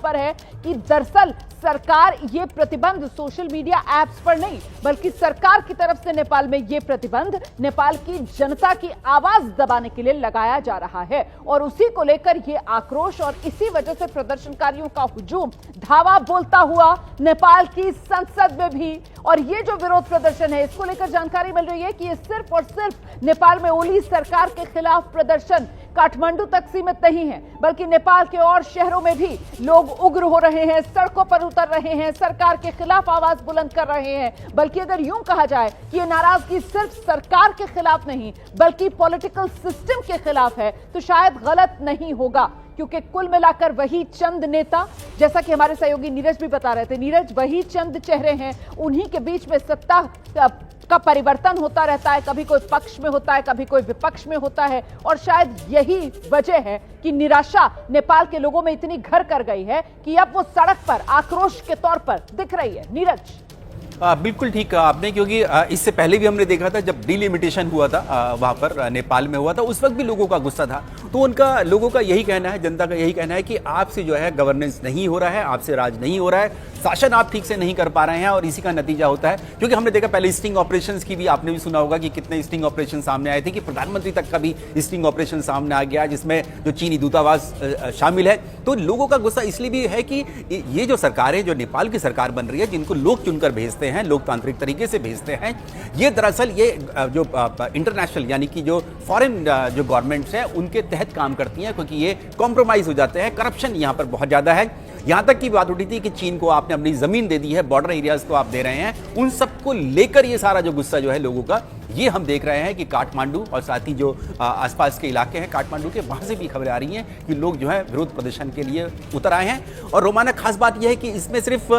पर है कि दरअसल सरकार ये प्रतिबंध सोशल मीडिया ऐप्स पर नहीं, बल्कि सरकार की तरफ से नेपाल में ये प्रतिबंध नेपाल की जनता की आवाज दबाने के लिए लगाया जा रहा है। और उसी को लेकर ये आक्रोश और इसी वजह से प्रदर्शनकारियों का हुजूम धावा बोलता हुआ नेपाल की संसद में भी। और ये जो विरोध प्रदर्शन है, इसको लेकर जानकारी मिल रही है कि ये सिर्फ और सिर्फ नेपाल में ओली सरकार के खिलाफ प्रदर्शन काठमांडू तक सीमित नहीं है, बल्कि नेपाल के और शहरों में भी लोग उग्र हो रहे हैं, सड़कों पर उतर रहे हैं, सरकार के खिलाफ आवाज बुलंद कर रहे हैं। बल्कि अगर यूं कहा जाए कि ये नाराजगी सिर्फ सरकार के खिलाफ नहीं, बल्कि पॉलिटिकल सिस्टम के खिलाफ है, तो शायद गलत नहीं होगा। क्योंकि कुल मिलाकर वही चंद नेता, जैसा कि हमारे सहयोगी नीरज भी बता रहे थे, नीरज, वही चंद चेहरे हैं, उन्हीं के बीच में सत्ता का परिवर्तन होता रहता है। कभी कोई पक्ष में होता है, कभी कोई विपक्ष में होता है। और शायद यही वजह है कि निराशा नेपाल के लोगों में इतनी घर कर गई है कि अब वो सड़क पर आक्रोश के तौर पर दिख रही है। नीरज, बिल्कुल ठीक कहा आपने, क्योंकि इससे पहले भी हमने देखा था जब डिलिमिटेशन हुआ था वहां पर नेपाल में हुआ था, उस वक्त भी लोगों का गुस्सा था। तो उनका लोगों का यही कहना है, जनता का यही कहना है कि आपसे जो है गवर्नेंस नहीं हो रहा है, आपसे राज नहीं हो रहा है, शासन आप ठीक से नहीं कर पा रहे हैं। और इसी का नतीजा होता है, क्योंकि हमने देखा पहले स्टिंग ऑपरेशंस की भी आपने भी सुना होगा कि कितने स्टिंग ऑपरेशन सामने आए थे, कि प्रधानमंत्री तक का भी स्टिंग ऑपरेशन सामने आ गया, जिसमें जो चीनी दूतावास शामिल है। तो लोगों का गुस्सा इसलिए भी है कि ये जो सरकारें, जो नेपाल की सरकार बन रही है, जिनको लोग चुनकर भेजते हैं, लोकतांत्रिक तरीके से भेजते हैं, ये दरअसल ये जो इंटरनेशनल यानी कि जो फॉरेन जो गवर्नमेंट्स हैं उनके तहत काम करती हैं, क्योंकि ये कॉम्प्रोमाइज हो जाते हैं। करप्शन यहाँ पर बहुत ज्यादा है। यहां तक की बात उठी थी कि चीन को आपने अपनी जमीन दे दी है, बॉर्डर एरियाज को आप दे रहे हैं, उन सबको लेकर ये सारा जो गुस्सा जो है लोगों का, ये हम देख रहे हैं कि काठमांडू और साथ ही जो आसपास के इलाके हैं काठमांडू के, वहां से भी खबरें आ रही हैं कि लोग जो है विरोध प्रदर्शन के लिए उतर आए हैं। और रोमाना खास बात यह है कि इसमें सिर्फ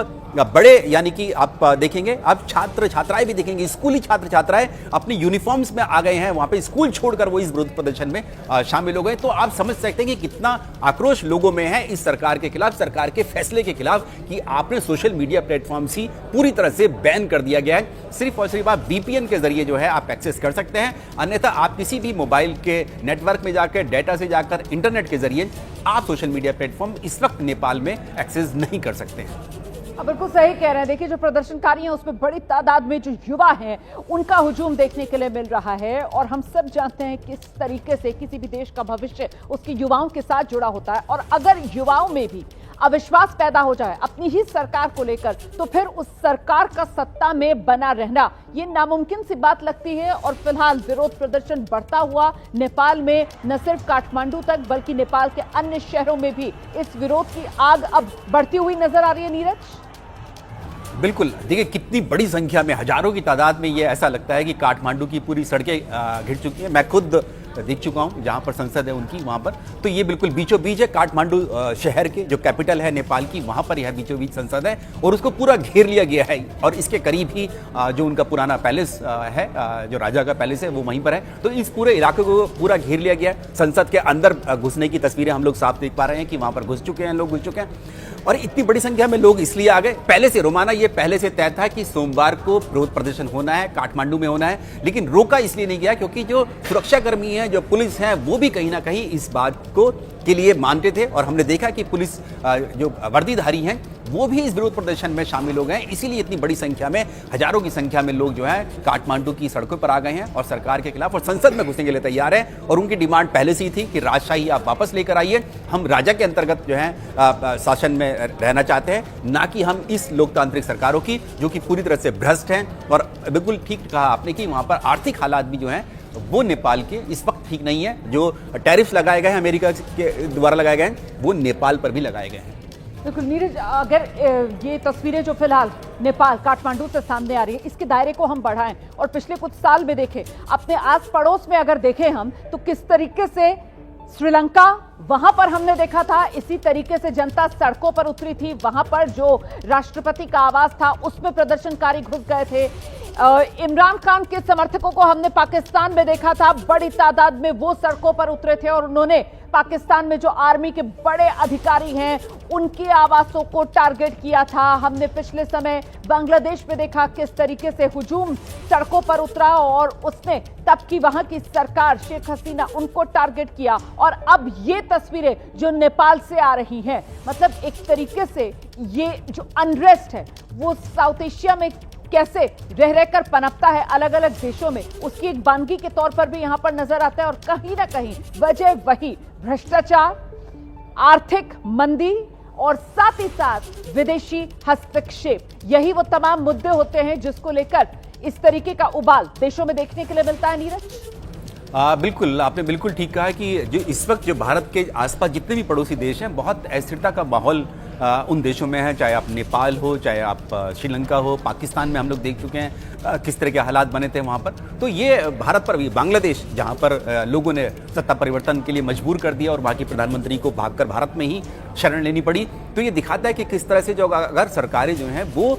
बड़े यानी कि आप देखेंगे, आप छात्र छात्राएं भी देखेंगे, स्कूली छात्र छात्राएं अपनी यूनिफॉर्म्स में आ गए हैं, वहां पे स्कूल छोड़कर वो इस विरोध प्रदर्शन में शामिल हो गए। तो आप समझ सकते हैं कि कितना आक्रोश लोगों में है इस सरकार के खिलाफ, सरकार के फैसले के खिलाफ कि आपने सोशल मीडिया प्लेटफॉर्म्स ही पूरी तरह से बैन कर दिया गया है। सिर्फ और सिर्फ आप VPN के जरिए जो है आप एक्सेस कर सकते हैं, अन्यथा आप किसी भी मोबाइल के नेटवर्क में जाकर, डेटा से जाकर, इंटरनेट के जरिए आप सोशल मीडिया प्लेटफॉर्म इस वक्त नेपाल में एक्सेस नहीं कर सकते हैं। अब बिल्कुल सही कह रहे हैं। देखिए, जो प्रदर्शनकारी हैं उसमें बड़ी तादाद में जो युवा हैं उनका हुजूम देखने के लिए मिल रहा है। और हम सब जानते हैं किस तरीके से किसी भी देश का भविष्य उसके युवाओं के साथ जुड़ा होता है। और अगर युवाओं में भी अविश्वास पैदा हो जाए अपनी ही सरकार को लेकर, तो फिर उस सरकार का सत्ता में बना रहना ये नामुमकिन सी बात लगती है। और फिलहाल विरोध प्रदर्शन बढ़ता हुआ नेपाल में न सिर्फ काठमांडू तक, बल्कि नेपाल के अन्य शहरों में भी इस विरोध की आग अब बढ़ती हुई नजर आ रही है। नीरज, बिल्कुल, देखिए कितनी बड़ी संख्या में, हजारों की तादाद में ये ऐसा लगता है कि काठमांडू की पूरी सड़कें घिर चुकी हैं। मैं खुद देख चुका हूं जहां पर संसद है उनकी, वहां पर तो ये बिल्कुल बीचों बीच है। काठमांडू शहर के जो कैपिटल है नेपाल की, वहां पर यह बीचों बीच संसद है और उसको पूरा घेर लिया गया है। और इसके करीब ही जो उनका पुराना पैलेस है, जो राजा का पैलेस है, वो वहीं पर है। तो इस पूरे इलाके को पूरा घेर लिया गया है। संसद के अंदर घुसने की तस्वीरें हम लोग साफ देख पा रहे हैं कि वहां पर घुस चुके हैं लोग, घुस चुके हैं। और इतनी बड़ी संख्या में लोग इसलिए आ गए, पहले से रोमाना ये पहले से तय था कि सोमवार को विरोध प्रदर्शन होना है, काठमांडू में होना है, लेकिन रोका इसलिए नहीं गया क्योंकि जो सुरक्षाकर्मी हैं, जो पुलिस है, वो भी कहीं ना कहीं इस बात को के लिए मानते थे। और हमने देखा कि पुलिस जो वर्दीधारी हैं वो भी इस विरोध प्रदर्शन में शामिल हो गए, इसीलिए इतनी बड़ी संख्या में, हजारों की संख्या में लोग जो है काठमांडू की सड़कों पर आ गए हैं और सरकार के खिलाफ और संसद में घुसने के लिए तैयार हैं। और उनकी डिमांड पहले से ही थी कि राजशाही आप वापस लेकर आइए, हम राजा के अंतर्गत जो है शासन में रहना चाहते हैं, ना कि हम इस लोकतांत्रिक सरकारों की जो कि पूरी तरह से भ्रष्ट हैं। और बिल्कुल ठीक कहा आपने कि वहां पर आर्थिक हालात भी जो हैं वो नेपाल के इस वक्त ठीक नहीं है। जो टैरिफ्स लगाए गए हैं अमेरिका के द्वारा लगाए गए हैं, वो नेपाल पर भी लगाए गए हैं। बिल्कुल नीरज, अगर ये तस्वीरें जो फिलहाल नेपाल काठमांडू से सामने आ रही है, इसके दायरे को हम बढ़ाएं और पिछले कुछ साल में देखें, अपने आस पड़ोस में अगर देखें हम, तो किस तरीके से श्रीलंका, वहां पर हमने देखा था इसी तरीके से जनता सड़कों पर उतरी थी। वहां पर जो राष्ट्रपति का आवास था उसमें प्रदर्शनकारी घुस गए थे। इमरान खान के समर्थकों को हमने पाकिस्तान में देखा था, बड़ी तादाद में वो सड़कों पर उतरे थे और उन्होंने पाकिस्तान में जो आर्मी के बड़े अधिकारी हैं उनके आवासों को टारगेट किया था। हमने पिछले समय बांग्लादेश में देखा किस तरीके से हुजूम सड़कों पर उतरा और उसने तब की वहां की सरकार शेख हसीना उनको टारगेट किया। और अब ये तस्वीरें जो नेपाल से आ रही हैं। मतलब एक तरीके से ये जो अनरेस्ट है वो साउथ एशिया में कैसे रह रहकर पनपता है अलग अलग देशों में, उसकी एक बानगी के तौर पर भी यहां पर नजर आता है। और कहीं ना कहीं वजह वही भ्रष्टाचार, आर्थिक मंदी और साथ ही साथ विदेशी हस्तक्षेप, यही वो तमाम मुद्दे होते हैं जिसको लेकर इस तरीके का उबाल देशों में देखने के लिए मिलता है। नीरज, बिल्कुल, आपने बिल्कुल ठीक कहा कि जो इस वक्त जो भारत के आसपास जितने भी पड़ोसी देश हैं, बहुत अस्थिरता का माहौल उन देशों में है, चाहे आप नेपाल हो, चाहे आप श्रीलंका हो, पाकिस्तान में हम लोग देख चुके हैं किस तरह के हालात बने थे वहाँ पर। तो ये भारत पर भी, बांग्लादेश जहाँ पर लोगों ने सत्ता परिवर्तन के लिए मजबूर कर दिया और वहाँ के प्रधानमंत्री को भागकर भारत में ही शरण लेनी पड़ी, तो ये दिखाता है कि किस तरह से जो अगर सरकारें जो हैं वो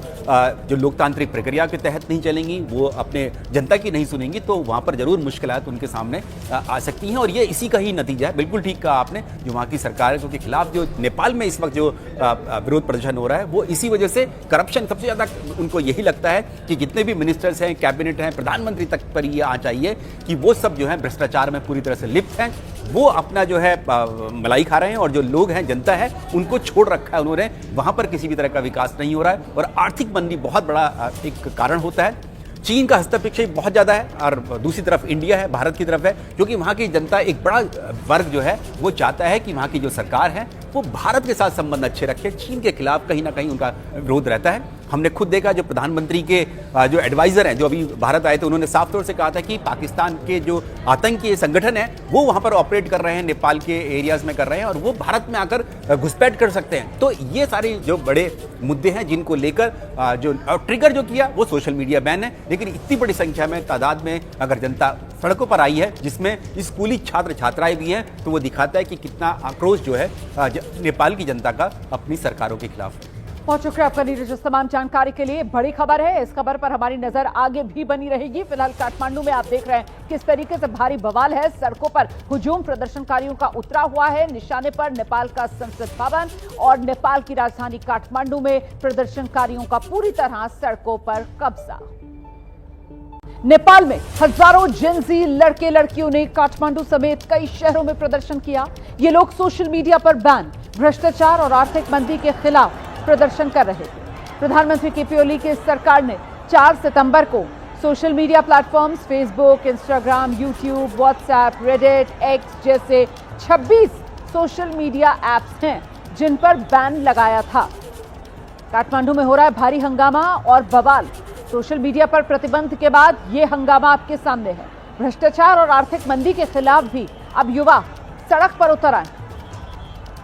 जो लोकतांत्रिक प्रक्रिया के तहत नहीं चलेंगी, वो अपने जनता की नहीं सुनेंगी, तो वहाँ पर जरूर मुश्किलात उनके सामने आ सकती हैं। और ये इसी का ही नतीजा है। बिल्कुल ठीक कहा आपने, जो वहाँ की सरकारों के खिलाफ जो नेपाल में इस वक्त जो विरोध प्रदर्शन हो रहा है वो इसी वजह से करप्शन, सबसे ज्यादा उनको यही लगता है कि जितने भी मिनिस्टर्स हैं, कैबिनेट हैं, प्रधानमंत्री तक पर ये आ चाहिए कि वो सब जो है भ्रष्टाचार में पूरी तरह से लिप्त हैं, वो अपना जो है मलाई खा रहे हैं, और जो लोग हैं, जनता है, उनको छोड़ रखा है उन्होंने। वहां पर किसी भी तरह का विकास नहीं हो रहा है और आर्थिक मंदी बहुत बड़ा एक कारण होता है। चीन का हस्तक्षेप बहुत ज्यादा है और दूसरी तरफ इंडिया है, भारत की तरफ है, क्योंकि वहां की जनता, एक बड़ा वर्ग जो है वो चाहता है कि वहां की जो सरकार है वो भारत के साथ संबंध अच्छे रखे। चीन के खिलाफ कहीं ना कहीं उनका विरोध रहता है। हमने खुद देखा, जो प्रधानमंत्री के जो एडवाइजर हैं, जो अभी भारत आए थे, उन्होंने साफ तौर से कहा था कि पाकिस्तान के जो आतंकी संगठन है वो वहां पर ऑपरेट कर रहे हैं, नेपाल के एरियाज में कर रहे हैं, और वो भारत में आकर घुसपैठ कर सकते हैं। तो ये सारे जो बड़े मुद्दे हैं जिनको लेकर जो ट्रिगर जो किया वो सोशल मीडिया बैन है। लेकिन इतनी बड़ी संख्या में, तादाद में अगर जनता सड़कों पर आई है, जिसमें स्कूली छात्र छात्राएं भी हैं, तो वो दिखाता है कि कितना आक्रोश जो है नेपाल की जनता का अपनी सरकारों के खिलाफ। बहुत शुक्रिया आपका नीरज, इस तमाम जानकारी के लिए। बड़ी खबर है, इस खबर पर हमारी नजर आगे भी बनी रहेगी। फिलहाल काठमांडू में आप देख रहे हैं किस तरीके से भारी बवाल है, सड़कों पर हुजूम प्रदर्शनकारियों का उतरा हुआ है। निशाने पर नेपाल का संसद भवन और नेपाल की राजधानी काठमांडू में प्रदर्शनकारियों का पूरी तरह सड़कों पर कब्जा। नेपाल में हजारों जेनजी लड़के लड़कियों ने काठमांडू समेत कई शहरों में प्रदर्शन किया। ये लोग सोशल मीडिया पर बैन, भ्रष्टाचार और आर्थिक मंदी के खिलाफ प्रदर्शन कर रहे थे। प्रधानमंत्री केपी ओली की सरकार ने 4 सितंबर को social media platforms Facebook, Instagram, YouTube, WhatsApp, Reddit, x जैसे 26 सोशल मीडिया ऐप्स हैं जिन पर बैन लगाया था। काठमांडू में हो रहा है भारी हंगामा और बवाल। सोशल मीडिया पर प्रतिबंध के बाद ये हंगामा आपके सामने है। भ्रष्टाचार और आर्थिक मंदी के खिलाफ भी अब युवा सड़क पर उतर आए,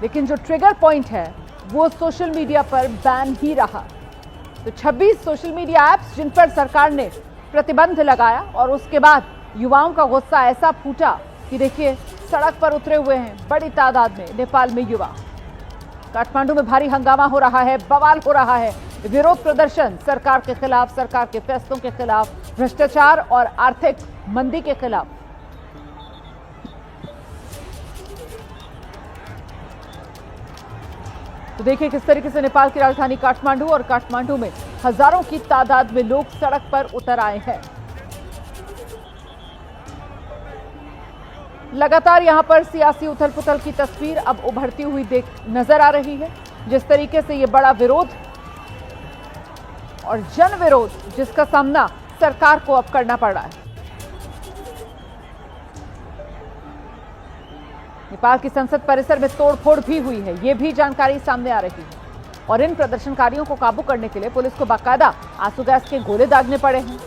लेकिन जो ट्रिगर पॉइंट है वो सोशल मीडिया पर बैन ही रहा। तो 26 सोशल मीडिया ऐप्स जिन पर सरकार ने प्रतिबंध लगाया, और उसके बाद युवाओं का गुस्सा ऐसा फूटा कि देखिए सड़क पर उतरे हुए हैं बड़ी तादाद में नेपाल में युवा। काठमांडू में भारी हंगामा हो रहा है, बवाल हो रहा है, विरोध प्रदर्शन सरकार के खिलाफ, सरकार के फैसलों के खिलाफ, भ्रष्टाचार और आर्थिक मंदी के खिलाफ। तो देखिए किस तरीके से नेपाल की राजधानी काठमांडू और काठमांडू में हजारों की तादाद में लोग सड़क पर उतर आए हैं। लगातार यहां पर सियासी उथल पुथल की तस्वीर अब उभरती हुई नजर आ रही है। जिस तरीके से ये बड़ा विरोध और जन विरोध जिसका सामना सरकार को अब करना पड़ रहा है। नेपाल की संसद परिसर में तोड़फोड़ भी हुई है, ये भी जानकारी सामने आ रही है। और इन प्रदर्शनकारियों को काबू करने के लिए पुलिस को बाकायदा आंसू गैस के गोले दागने पड़े हैं।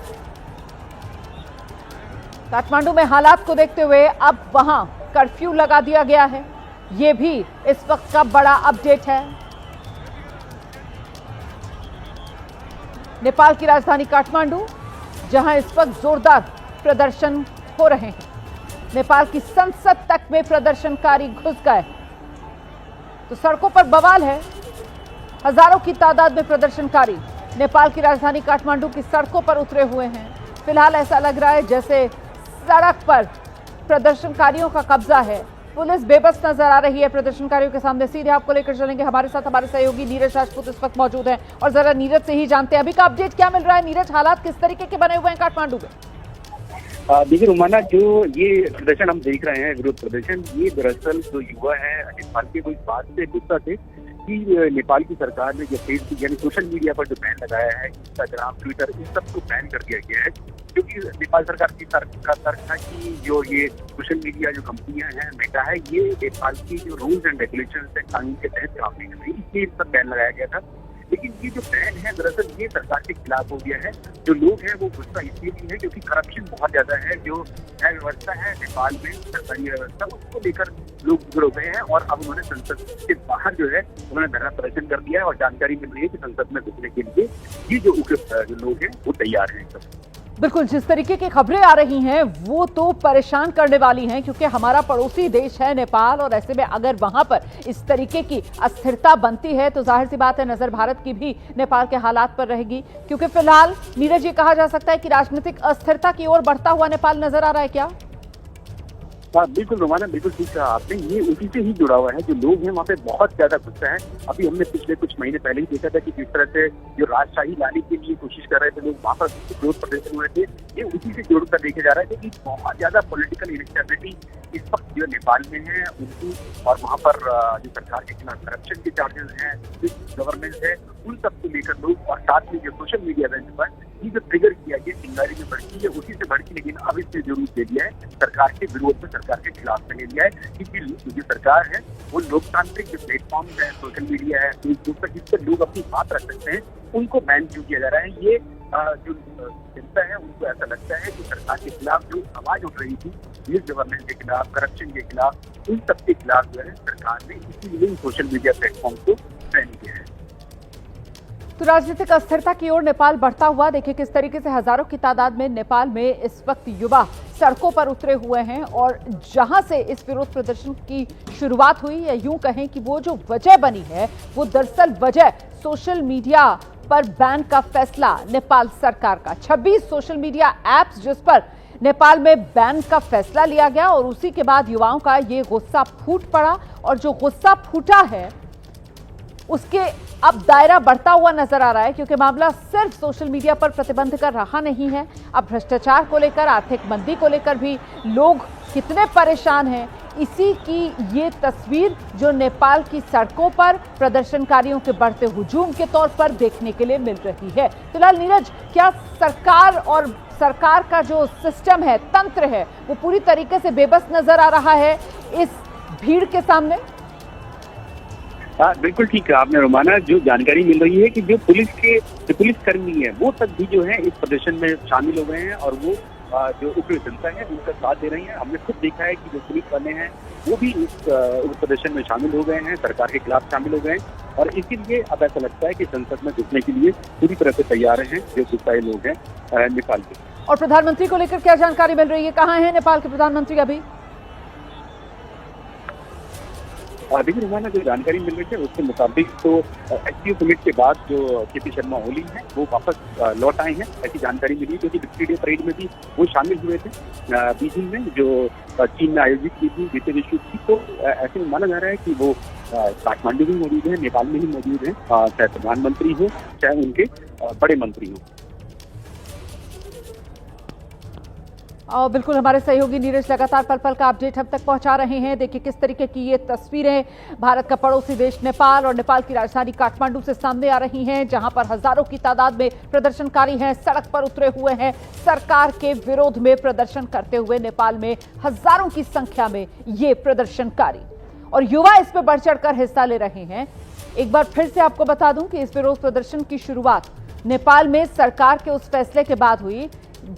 काठमांडू में हालात को देखते हुए अब वहां कर्फ्यू लगा दिया गया है, ये भी इस वक्त का बड़ा अपडेट है। नेपाल की राजधानी काठमांडू, जहां इस वक्त जोरदार प्रदर्शन हो रहे हैं। नेपाल की संसद तक में प्रदर्शनकारी घुस गए, तो सड़कों पर बवाल है। हजारों की तादाद में प्रदर्शनकारी नेपाल की राजधानी काठमांडू की सड़कों पर उतरे हुए हैं। फिलहाल ऐसा लग रहा है जैसे सड़क पर प्रदर्शनकारियों का कब्जा है। पुलिस बेबस नजर आ रही है प्रदर्शनकारियों के सामने। सीधे आपको लेकर चलेंगे, हमारे साथ हमारे सहयोगी नीरज राजपूत इस वक्त मौजूद हैं और जरा नीरज से ही जानते हैं अभी का अपडेट क्या मिल रहा है। नीरज, हालात किस तरीके के बने हुए हैं काठमांडू में? देखिए रोमाना, जो ये प्रदर्शन हम देख रहे हैं, विरोध प्रदर्शन, ये दरअसल जो युवा है नेपाल के, वो इस बात से गुस्सा थे कि नेपाल की सरकार ने जो फेसबुक यानी सोशल मीडिया पर जो बैन लगाया है, इंस्टाग्राम, ट्विटर, इन सबको बैन कर दिया गया है। क्योंकि नेपाल सरकार की तर्क था कि जो ये सोशल मीडिया जो कंपनियां हैं, मेटा है, ये नेपाल की जो रूल्स एंड रेगुलेशन है, कानून के तहत काम नहीं कर रही, इसलिए इन पर बैन लगाया गया था। लेकिन ये जो बैन है, दरअसल ये सरकार के खिलाफ हो गया है। जो लोग हैं वो गुस्सा इसलिए भी है क्योंकि करप्शन बहुत ज्यादा है। जो न्याय व्यवस्था है नेपाल में, सरकारी व्यवस्था, उसको लेकर लोग जुड़ गए हैं और अब उन्होंने संसद के बाहर जो है उन्होंने धरना प्रदर्शन कर दिया है। और जानकारी मिल रही है कि संसद में घुसने के लिए ये जो उग्र जो लोग हैं वो तैयार हैं। बिल्कुल, जिस तरीके की खबरें आ रही हैं वो तो परेशान करने वाली हैं, क्योंकि हमारा पड़ोसी देश है नेपाल, और ऐसे में अगर वहां पर इस तरीके की अस्थिरता बनती है तो जाहिर सी बात है नजर भारत की भी नेपाल के हालात पर रहेगी। क्योंकि फिलहाल नीरज, ये कहा जा सकता है कि राजनीतिक अस्थिरता की ओर बढ़ता हुआ नेपाल नजर आ रहा है क्या? हाँ बिल्कुल रोमाना, बिल्कुल ठीक कहा आपने। ये उसी से ही जुड़ा हुआ है। जो लोग हैं वहाँ पे बहुत ज्यादा गुस्सा है। अभी हमने पिछले कुछ महीने पहले ही देखा था कि किस तरह से जो राजशाही लाने के लिए कोशिश कर रहे थे लोग, वहाँ पर विरोध प्रदर्शन हुए थे। ये उसी से जोड़कर देखे जा रहा है कि बहुत ज्यादा पॉलिटिकल इनस्टेबिलिटी इस वक्त जो नेपाल में है उनकी, और वहाँ पर जो सरकार के खिलाफ करप्शन के चार्जेस हैं, गवर्नेंस है, उन सबको लेकर लोग, और साथ में जो सोशल मीडिया बेंच पर ये जो ट्रिगर किया, ये चिंगारी में बढ़ती है, उसी से बढ़ती, लेकिन अब इसने जो रूप दे दिया है सरकार के विरोध में, सरकार के खिलाफ में ले लिया है। क्योंकि जो सरकार है वो लोकतांत्रिक जो प्लेटफॉर्म है, सोशल मीडिया है, फेसबुक पर, जिस पर लोग अपनी बात रख सकते हैं, उनको बैन क्यों किया जा रहा है। ये जो जनता है उनको ऐसा लगता है कि सरकार के खिलाफ जो आवाज उठ रही थी, मिस गवर्नेंस के खिलाफ, करप्शन के खिलाफ, उन सब के खिलाफ जो है सरकार ने इसीलिए सोशल मीडिया प्लेटफॉर्म को बैन किया है। तो राजनीतिक अस्थिरता की ओर नेपाल बढ़ता हुआ, देखिए किस तरीके से हजारों की तादाद में नेपाल में इस वक्त युवा सड़कों पर उतरे हुए हैं। और जहां से इस विरोध प्रदर्शन की शुरुआत हुई, या यूं कहें कि वो जो वजह बनी है, वो दरअसल वजह सोशल मीडिया पर बैन का फैसला नेपाल सरकार का। 26 सोशल मीडिया एप्स जिस पर नेपाल में बैन का फैसला लिया गया, और उसी के बाद युवाओं का ये गुस्सा फूट पड़ा। और जो गुस्सा फूटा है उसके अब दायरा बढ़ता हुआ नजर आ रहा है, क्योंकि मामला सिर्फ सोशल मीडिया पर प्रतिबंध का रहा नहीं है। अब भ्रष्टाचार को लेकर, आर्थिक मंदी को लेकर भी लोग कितने परेशान हैं, इसी की ये तस्वीर जो नेपाल की सड़कों पर प्रदर्शनकारियों के बढ़ते हुजूम के तौर पर देखने के लिए मिल रही है। फिलहाल नीरज, क्या सरकार का जो सिस्टम है, तंत्र है, वो पूरी तरीके से बेबस नजर आ रहा है इस भीड़ के सामने? हाँ बिल्कुल ठीक है आपने रोमाना। जो जानकारी मिल रही है कि जो पुलिस कर्मी है वो तक भी जो है इस प्रदर्शन में शामिल हो गए हैं, और वो जो उग्र जनता है उनका साथ दे रही है। हमने खुद देखा है कि जो पुलिस वाले हैं वो भी इस प्रदर्शन में शामिल हो गए हैं, सरकार के खिलाफ शामिल हो गए हैं। और इसीलिए अब ऐसा लगता है कि संसद में घुसने के लिए पूरी तरह से तैयार हैं जो गुस्साए लोग हैं नेपाल के। और प्रधानमंत्री को लेकर क्या जानकारी मिल रही है? कहाँ है नेपाल के प्रधानमंत्री अभी? देखिए रोमाना, जो जानकारी मिल रही है उसके मुताबिक तो एससीओ समिट के बाद जो केपी शर्मा ओली हैं वो वापस लौट आए हैं, ऐसी जानकारी मिली। क्योंकि विक्ट्री डे परेड में भी वो शामिल हुए थे बीजिंग में, जो चीन में आयोजित की थी बीते विश्व की। तो ऐसे में माना जा रहा है कि वो काठमांडू में मौजूद है, नेपाल में ही मौजूद है, चाहे प्रधानमंत्री हो चाहे उनके बड़े मंत्री हो। और बिल्कुल, हमारे सहयोगी नीरज लगातार पल पल का अपडेट हम तक पहुंचा रहे हैं। देखिए किस तरीके की ये तस्वीरें भारत का पड़ोसी देश नेपाल और नेपाल की राजधानी काठमांडू से सामने आ रही हैं, जहां पर हजारों की तादाद में प्रदर्शनकारी हैं, सड़क पर उतरे हुए हैं सरकार के विरोध में प्रदर्शन करते हुए। नेपाल में हजारों की संख्या में ये प्रदर्शनकारी और युवा इसमें बढ़ चढ़कर हिस्सा ले रहे हैं। एक बार फिर से आपको बता दूं कि इस विरोध प्रदर्शन की शुरुआत नेपाल में सरकार के उस फैसले के बाद हुई,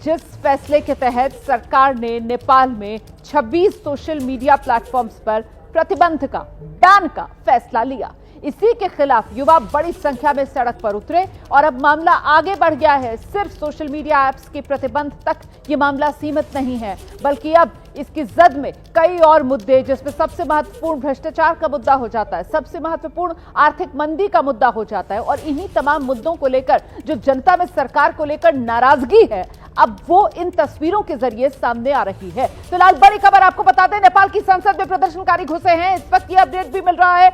जिस फैसले के तहत सरकार ने नेपाल में 26 सोशल मीडिया प्लेटफॉर्म्स पर प्रतिबंध का, बैन का फैसला लिया। इसी के खिलाफ युवा बड़ी संख्या में सड़क पर उतरे और अब मामला आगे बढ़ गया है। सिर्फ सोशल मीडिया ऐप्स के प्रतिबंध तक ये मामला सीमित नहीं है, बल्कि अब इसकी जद में कई और मुद्दे, जिसमें सबसे महत्वपूर्ण भ्रष्टाचार का मुद्दा हो जाता है, सबसे महत्वपूर्ण आर्थिक मंदी का मुद्दा हो जाता है। और इन्हीं तमाम मुद्दों को लेकर जो जनता में सरकार को लेकर नाराजगी है, अब वो इन तस्वीरों के जरिए सामने आ रही है। फिलहाल बड़ी खबर आपको बता दें, नेपाल की संसद में प्रदर्शनकारी घुसे हैं। इस वक्त ये अपडेट भी मिल रहा है,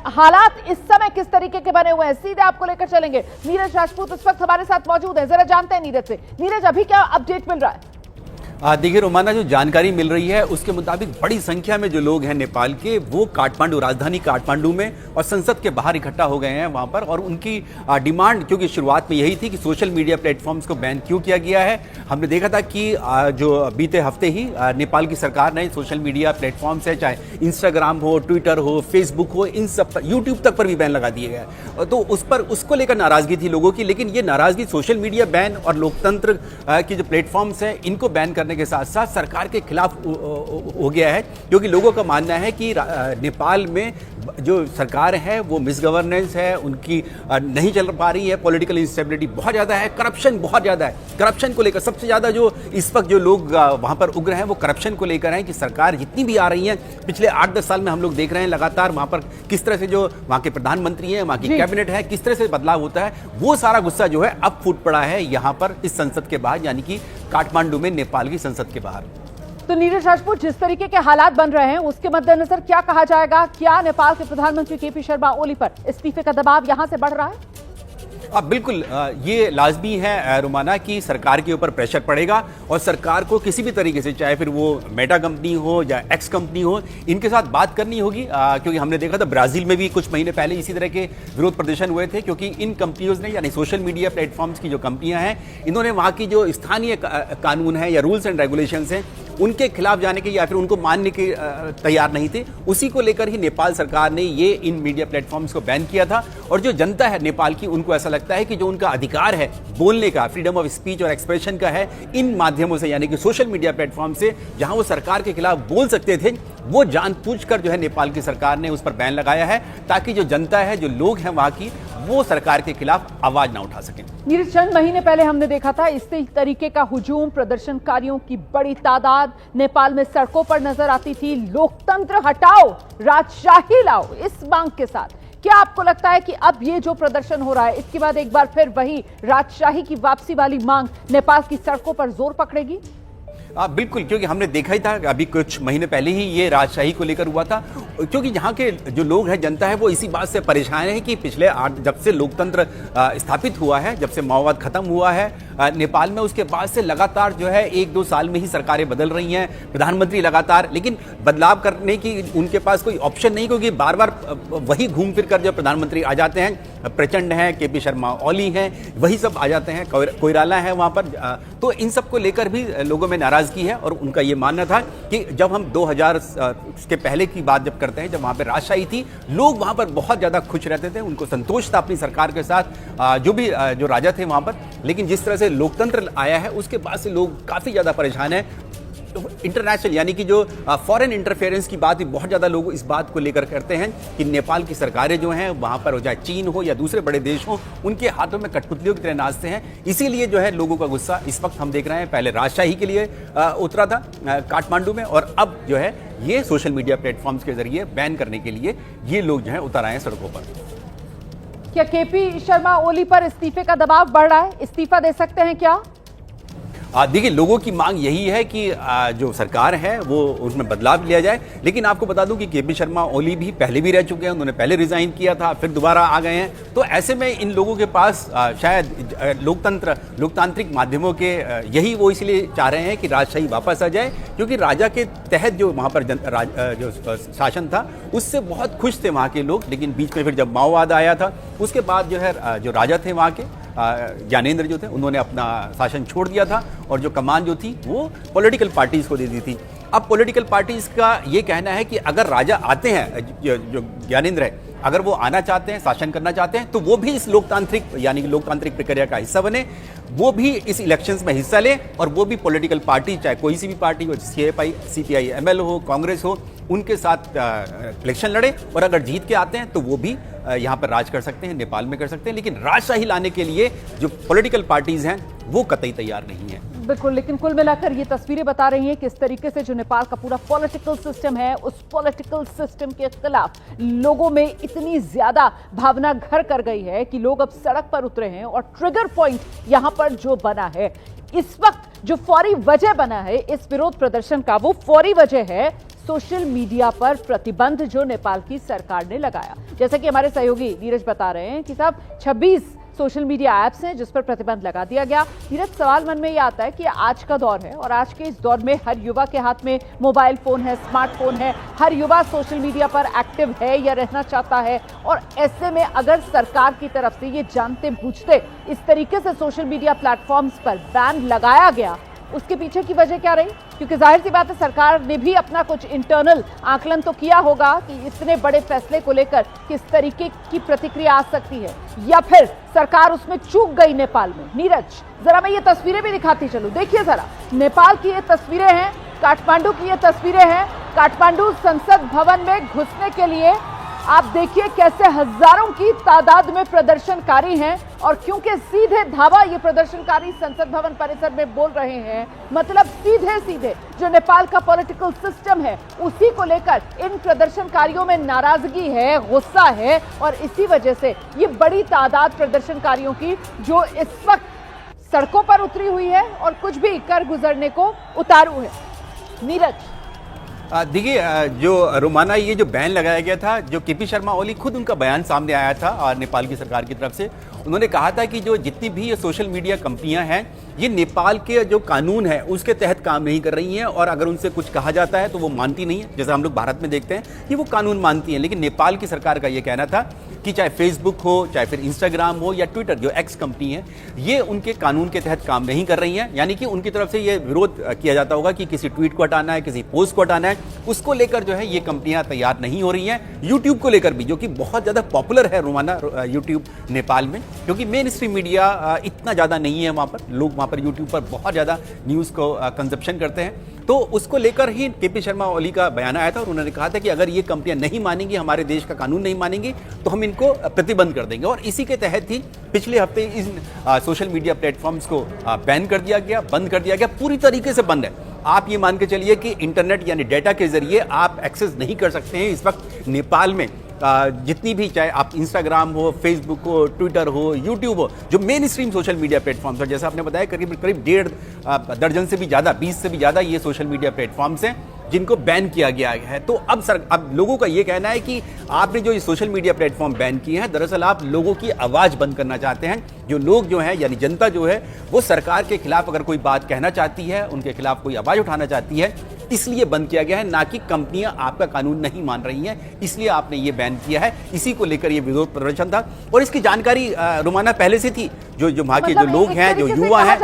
हालात इस समय किस तरीके के बने हुए हैं, सीधे आपको लेकर चलेंगे। नीरज राजपूत इस वक्त हमारे साथ मौजूद है, जरा जानते हैं नीरज से। नीरज, अभी क्या अपडेट मिल रहा है? देखिए रोमाना, जो जानकारी मिल रही है उसके मुताबिक बड़ी संख्या में जो लोग हैं नेपाल के, वो काठमांडू, राजधानी काठमांडू में और संसद के बाहर इकट्ठा हो गए हैं वहां पर। और उनकी डिमांड, क्योंकि शुरुआत में यही थी कि सोशल मीडिया प्लेटफॉर्म्स को बैन क्यों किया गया है। हमने देखा था कि जो बीते हफ्ते ही नेपाल की सरकार ने सोशल मीडिया प्लेटफॉर्म्स है, चाहे इंस्टाग्राम हो, ट्विटर हो, फेसबुक हो, इन सब पर, यूट्यूब तक पर भी बैन लगा दिए गए। तो उस पर, उसको लेकर नाराजगी थी लोगों की। लेकिन ये नाराजगी सोशल मीडिया बैन और लोकतंत्र की जो प्लेटफॉर्म्स हैं इनको बैन करने के साथ साथ सरकार के खिलाफ हो गया है, क्योंकि लोगों का मानना है कि नेपाल में जो सरकार है वो मिसगवर्नेंस है, उनकी नहीं चल पा रही है, पॉलिटिकल इंस्टेबिलिटी बहुत ज़्यादा है, करप्शन बहुत ज़्यादा है। करप्शन को लेकर सबसे ज़्यादा जो इस वक्त जो लोग वहाँ पर उग्र हैं वो करप्शन को लेकर हैं कि सरकार जितनी भी आ रही है, पिछले 8-10 साल में हम लोग देख रहे हैं लगातार वहाँ पर किस तरह से जो वहाँ के प्रधानमंत्री हैं, वहाँ की कैबिनेट है, किस तरह से बदलाव होता है। वो सारा गुस्सा जो है अब फूट पड़ा है यहाँ पर इस संसद के बाहर, यानी कि काठमांडू में नेपाल की संसद के बाहर। तो नीरज राजपूत, जिस तरीके के हालात बन रहे हैं उसके मद्देनजर क्या कहा जाएगा? क्या नेपाल के प्रधानमंत्री केपी शर्मा ओली पर इस्तीफे का दबाव यहां से बढ़ रहा है? बिल्कुल, ये लाजमी है रोमाना कि सरकार के ऊपर प्रेशर पड़ेगा और सरकार को किसी भी तरीके से, चाहे फिर वो मेटा कंपनी हो या एक्स कंपनी हो, इनके साथ बात करनी होगी। क्योंकि हमने देखा था ब्राजील में भी कुछ महीने पहले इसी तरह के विरोध प्रदर्शन हुए थे, क्योंकि इन कंपनियों ने, यानी सोशल मीडिया प्लेटफॉर्म्स की जो कंपनियां हैं, इन्होंने वहाँ की जो स्थानीय कानून है या रूल्स एंड रेगुलेशंस हैं उनके खिलाफ जाने के या फिर उनको मानने के तैयार नहीं थे। उसी को लेकर ही नेपाल सरकार ने ये इन मीडिया प्लेटफॉर्म्स को बैन किया था। और जो जनता है नेपाल की, उनको ऐसा लगता है कि जो उनका अधिकार है बोलने का, फ्रीडम ऑफ स्पीच और एक्सप्रेशन का है, इन माध्यमों से, यानी कि सोशल मीडिया प्लेटफॉर्म से जहां वो सरकार के खिलाफ बोल सकते थे, वो जानबूझकर जो है नेपाल की सरकार ने उस पर बैन लगाया है, ताकि जो जनता है, जो लोग हैं वहां की, वो सरकार के खिलाफ आवाज ना उठा सकें। नीरज, चंद महीने पहले हमने देखा था इस तरीके का हुजूम, प्रदर्शनकारियों की बड़ी तादाद नेपाल में सड़कों पर नजर आती थी। लोकतंत्र हटाओ, राजशाही लाओ, इस मांग के साथ क्या आपको लगता है कि अब ये जो प्रदर्शन हो रहा है इसके बाद एक बार फिर वही राजशाही की वापसी वाली मांग नेपाल की सड़कों पर जोर पकड़ेगी? बिल्कुल, क्योंकि हमने देखा ही था अभी कुछ महीने पहले ही ये राजशाही को लेकर हुआ था। क्योंकि यहाँ के जो लोग हैं, जनता है, वो इसी बात से परेशान है कि पिछले जब से लोकतंत्र स्थापित हुआ है, जब से माओवाद खत्म हुआ है नेपाल में, उसके बाद से लगातार जो है 1-2 साल में ही सरकारें बदल रही हैं, प्रधानमंत्री लगातार, लेकिन बदलाव करने की उनके पास कोई ऑप्शन नहीं, क्योंकि बार बार वही घूम फिर कर जो प्रधानमंत्री आ जाते हैं, प्रचंड हैं, केपी शर्मा ओली हैं, वही सब आ जाते हैं, कोइराला है वहाँ पर। तो इन सब को लेकर भी लोगों में नाराजगी है। और उनका ये मानना था कि जब हम 2000 के पहले की बात जब करते हैं, जब वहाँ पर राजशाही थी, लोग वहाँ पर बहुत ज़्यादा खुश रहते थे, उनको संतोष था अपनी सरकार के साथ, जो राजा थे वहाँ पर। लेकिन जिस तरह से लोकतंत्र आया है उसके बाद से लोग काफ़ी ज़्यादा परेशान हैं। इंटरनेशनल, यानी कि जो फॉरेन इंटरफेरेंस की बात भी बहुत ज़्यादा लोग इस बात को लेकर करते हैं कि नेपाल की सरकारें जो हैं वहाँ पर, चाहे चीन हो या दूसरे बड़े देश हो, उनके हाथों में कठपुतलियों की तरह नाचते हैं। इसीलिए जो है लोगों का गुस्सा इस वक्त हम देख रहे हैं, पहले राजशाही के लिए उतरा था काठमांडू में, और अब जो है ये सोशल मीडिया प्लेटफॉर्म्स के जरिए बैन करने के लिए ये लोग जो है उतर आए हैं सड़कों पर। क्या केपी शर्मा ओली पर इस्तीफे का दबाव बढ़ रहा है? इस्तीफा दे सकते हैं क्या? देखिए, लोगों की मांग यही है कि जो सरकार है वो उसमें बदलाव लिया जाए। लेकिन आपको बता दूं कि केपी शर्मा ओली भी पहले भी रह चुके हैं, उन्होंने पहले रिजाइन किया था, फिर दोबारा आ गए हैं। तो ऐसे में इन लोगों के पास शायद लोकतांत्रिक माध्यमों के यही वो इसलिए चाह रहे हैं कि राजशाही वापस आ जाए, क्योंकि राजा के तहत जो वहाँ पर जो शासन था उससे बहुत खुश थे वहाँ के लोग। लेकिन बीच में फिर जब माओवाद आया था, उसके बाद जो है जो राजा थे वहाँ के, ज्ञानेंद्र जो थे, उन्होंने अपना शासन छोड़ दिया था और जो कमान जो थी वो पॉलिटिकल पार्टीज को दे दी थी। अब पॉलिटिकल पार्टीज का ये कहना है कि अगर राजा आते हैं, जो ज्ञानेंद्र है, अगर वो आना चाहते हैं, शासन करना चाहते हैं, तो वो भी इस लोकतांत्रिक, यानी कि लोकतांत्रिक प्रक्रिया का हिस्सा बने, वो भी इस इलेक्शंस में हिस्सा लें, और वो भी पॉलिटिकल पार्टी, चाहे कोई सी भी पार्टी हो, CPI ML हो, कांग्रेस हो, उनके साथ इलेक्शन लड़े, और अगर जीत के आते हैं तो वो भी यहाँ पर राज कर सकते हैं, नेपाल में कर सकते हैं। लेकिन राजशाही लाने के लिए जो पॉलिटिकल पार्टीज हैं वो कतई तैयार नहीं है। बिल्कुल, लेकिन कुल मिलाकर ये तस्वीरें बता रही हैं किस तरीके से जो नेपाल का पूरा पॉलिटिकल सिस्टम है, उस पॉलिटिकल सिस्टम के खिलाफ लोगों में इतनी ज्यादा भावना घर कर गई है कि लोग अब सड़क पर उतरे हैं। और ट्रिगर पॉइंट यहां पर जो बना है इस वक्त, जो फौरी वजह बना है इस विरोध प्रदर्शन का, वो फौरी वजह है सोशल मीडिया पर प्रतिबंध जो नेपाल की सरकार ने लगाया। जैसा कि हमारे सहयोगी नीरज बता रहे हैं कि साहब 26 सोशल मीडिया ऐप्स हैं जिस पर प्रतिबंध लगा दिया गया। नीरज, सवाल मन में ये आता है कि आज का दौर है और आज के इस दौर में हर युवा के हाथ में मोबाइल फोन है, स्मार्टफोन है, हर युवा सोशल मीडिया पर एक्टिव है या रहना चाहता है, और ऐसे में अगर सरकार की तरफ से ये जानते बूझते इस तरीके से सोशल मीडिया प्लेटफॉर्म्स पर बैन लगाया गया, उसके पीछे की वजह क्या रही? क्योंकि जाहिर सी बात है सरकार ने भी अपना कुछ इंटरनल आकलन तो किया होगा कि इतने बड़े फैसले को लेकर किस तरीके की प्रतिक्रिया आ सकती है, या फिर सरकार उसमें चूक गई नेपाल में। नीरज, जरा मैं ये तस्वीरें भी दिखाती चलूं। देखिए जरा, नेपाल की ये तस्वीरें हैं, काठमांडू की ये तस्वीरें हैं। काठमांडू संसद भवन में घुसने के लिए आप देखिए कैसे हजारों की तादाद में प्रदर्शनकारी हैं, और क्योंकि सीधे धावा ये प्रदर्शनकारी संसद भवन परिसर में बोल रहे हैं, मतलब सीधे सीधे जो नेपाल का पॉलिटिकल सिस्टम है उसी को लेकर इन प्रदर्शनकारियों में नाराजगी है, गुस्सा है, और इसी वजह से ये बड़ी तादाद प्रदर्शनकारियों की जो इस वक्त सड़कों पर उतरी हुई है और कुछ भी कर गुजरने को उतारू है। नीरज, देखिए, जो रोमाना ये जो बैन लगाया गया था, जो केपी शर्मा ओली खुद उनका बयान सामने आया था और नेपाल की सरकार की तरफ से उन्होंने कहा था कि जो जितनी भी ये सोशल मीडिया कंपनियां हैं ये नेपाल के जो कानून है उसके तहत काम नहीं कर रही हैं, और अगर उनसे कुछ कहा जाता है तो वो मानती नहीं है। जैसे हम लोग भारत में देखते हैं कि वो कानून मानती हैं, लेकिन नेपाल की सरकार का ये कहना था कि चाहे फेसबुक हो, चाहे फिर इंस्टाग्राम हो या ट्विटर, जो एक्स कंपनी है, ये उनके कानून के तहत काम नहीं कर रही हैं। यानी कि उनकी तरफ से ये विरोध किया जाता होगा कि किसी ट्वीट को हटाना है, किसी पोस्ट को हटाना है, उसको लेकर जो है ये कंपनियां तैयार नहीं हो रही हैं। यूट्यूब को लेकर भी, जो कि बहुत ज़्यादा पॉपुलर है रोमाना यूट्यूब नेपाल में, क्योंकि मेन स्ट्रीम मीडिया इतना ज़्यादा नहीं है वहाँ पर, लोग वहाँ पर यूट्यूब पर बहुत ज़्यादा न्यूज़ को कंजप्शन करते हैं, तो उसको लेकर ही केपी शर्मा ओली का बयान आया था और उन्होंने कहा था कि अगर ये कंपनियां नहीं मानेंगी, हमारे देश का कानून नहीं मानेंगी, तो हम इनको प्रतिबंध कर देंगे। और इसी के तहत ही पिछले हफ्ते इन सोशल मीडिया प्लेटफॉर्म्स को बैन कर दिया गया, बंद कर दिया गया, पूरी तरीके से बंद है। आप ये मान के चलिए कि इंटरनेट यानी डेटा के जरिए आप एक्सेस नहीं कर सकते हैं इस वक्त नेपाल में। जितनी भी, चाहे आप इंस्टाग्राम हो, फेसबुक हो, ट्विटर हो, यूट्यूब हो, जो main stream social media platforms है, जैसा आपने बताया करीब 1.5 दर्जन से भी ज़्यादा, 20 से भी ज़्यादा ये सोशल मीडिया प्लेटफॉर्म्स हैं जिनको बैन किया गया है। तो अब लोगों का ये कहना है कि आपने जो ये सोशल मीडिया प्लेटफॉर्म बैन किए हैं, दरअसल आप लोगों की आवाज़ बंद करना चाहते हैं। जो लोग जो हैं, यानी जनता जो है, वो सरकार के खिलाफ अगर कोई बात कहना चाहती है, उनके खिलाफ कोई आवाज़ उठाना चाहती है, इसलिए बंद किया गया है, ना कि कंपनियां आपका कानून नहीं मान रही हैं, इसलिए आपने ये बैन किया है। इसी को लेकर ये विरोध प्रदर्शन था और इसकी जानकारी रोमाना पहले से थी। जो वहाँ के जो लोग हैं, जो युवा हैं,